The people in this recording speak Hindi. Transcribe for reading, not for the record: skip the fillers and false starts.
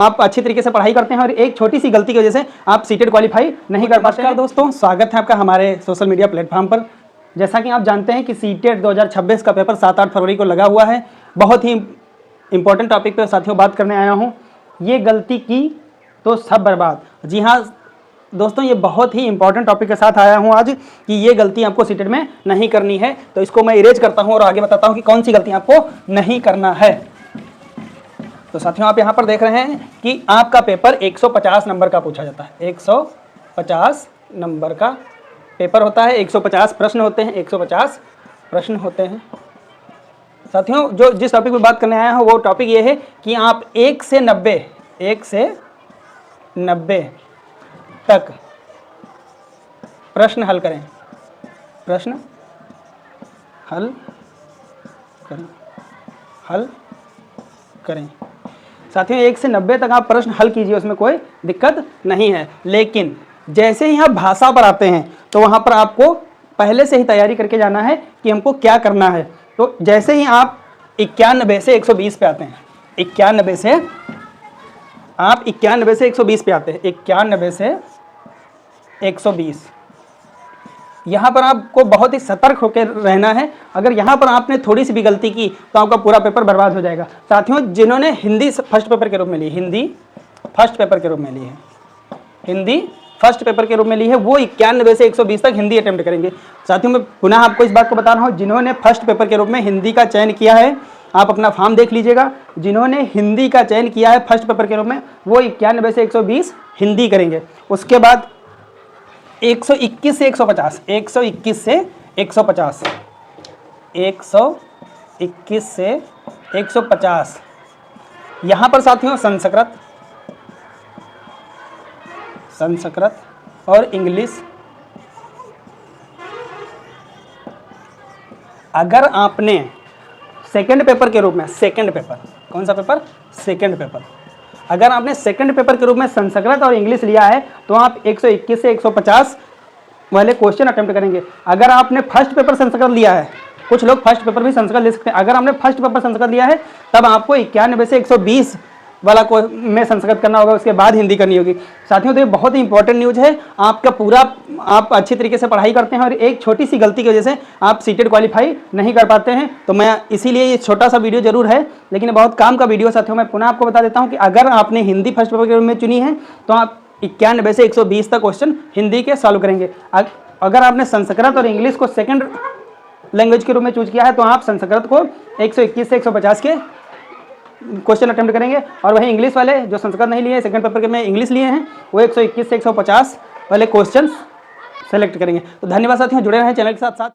आप अच्छी तरीके से पढ़ाई करते हैं और एक छोटी सी गलती की वजह से आप सीटेट क्वालिफाई नहीं कर पाते हैं। दोस्तों, स्वागत है आपका हमारे सोशल मीडिया प्लेटफॉर्म पर। जैसा कि आप जानते हैं कि सीटेट 2026 का पेपर 7-8 फरवरी को लगा हुआ है। बहुत ही इंपॉर्टेंट टॉपिक पे साथियों बात करने आया हूँ। ये गलती की तो सब बर्बाद। जी हाँ दोस्तों, ये बहुत ही इंपॉर्टेंट टॉपिक के साथ आया हूँ आज कि ये गलती आपको सीटेट में नहीं करनी है। तो इसको मैं इरेज करता हूँ और आगे बताता हूँ कि कौन सी गलती आपको नहीं करना है। तो साथियों, आप यहाँ पर देख रहे हैं कि आपका पेपर 150 नंबर का पूछा जाता है। 150 नंबर का पेपर होता है। 150 प्रश्न होते हैं। 150 प्रश्न होते हैं। साथियों, जो जिस टॉपिक में बात करने आया हूँ वो टॉपिक ये है कि आप 1 से 90 तक प्रश्न हल करें। प्रश्न हल करें। साथियों, 1 से 90 तक आप प्रश्न हल कीजिए, उसमें कोई दिक्कत नहीं है। लेकिन जैसे ही आप भाषा पर आते हैं तो वहाँ पर आपको पहले से ही तैयारी करके जाना है कि हमको क्या करना है। तो जैसे ही आप 91 से 120 पे आते हैं, 91 से आप 91 से 120 पे आते हैं, 91 से 120, यहाँ पर आपको बहुत ही सतर्क होकर रहना है। अगर यहाँ पर आपने थोड़ी सी भी गलती की तो आपका पूरा पेपर बर्बाद हो जाएगा। साथियों, जिन्होंने हिंदी फर्स्ट पेपर के रूप में ली, हिंदी फर्स्ट पेपर के रूप में ली है, हिंदी फर्स्ट पेपर के रूप में ली है, वो 91 से 120 तक हिंदी अटेम्प्ट करेंगे। साथियों, मैं पुनः आपको इस बात को बता रहा हूँ, जिन्होंने फर्स्ट पेपर के रूप में हिंदी का चयन किया है, आप अपना फॉर्म देख लीजिएगा। जिन्होंने हिंदी का चयन किया है फर्स्ट पेपर के रूप में, वो 91 से 120 हिंदी करेंगे। उसके बाद 121 से 150, 121 से 150, 121 से 150, यहाँ पर साथियों संस्कृत और इंग्लिश। अगर आपने सेकंड पेपर के रूप में, सेकंड पेपर, कौन सा पेपर? Second paper. अगर आपने सेकंड पेपर के रूप में संस्कृत और इंग्लिश लिया है तो आप 121 से 150 वाले क्वेश्चन अटेम्प्ट करेंगे। अगर आपने फर्स्ट पेपर संस्कृत लिया है, कुछ लोग फर्स्ट पेपर भी संस्कृत ले सकते हैं, अगर आपने फर्स्ट पेपर संस्कृत लिया है तब आपको 91 से 120 वाला में संस्कृत करना होगा, उसके बाद हिंदी करनी होगी। साथियों, तो ये बहुत ही इंपॉर्टेंट न्यूज़ है। आपका पूरा आप अच्छी तरीके से पढ़ाई करते हैं और एक छोटी सी गलती की वजह से आप सीटेट क्वालिफाई नहीं कर पाते हैं। तो मैं इसीलिए ये छोटा सा वीडियो जरूर है, लेकिन बहुत काम का वीडियो। साथियों, मैं पुनः आपको बता देता हूँ कि अगर आपने हिंदी फर्स्ट पेपर के रूप में चुनी है तो आप 91 से 120 तक क्वेश्चन हिंदी के सॉल्व करेंगे। अगर आपने संस्कृत और इंग्लिश को सेकंड लैंग्वेज के रूप में चूज किया है तो आप संस्कृत को 121 से 150 के क्वेश्चन अटेम्प्ट करेंगे, और वहीं इंग्लिश वाले जो संस्कृत नहीं लिए, सेकंड पेपर के में इंग्लिश लिए हैं, वो 121 से 150 वाले क्वेश्चन सेलेक्ट करेंगे। तो धन्यवाद साथियों, जुड़े रहें चैनल के साथ।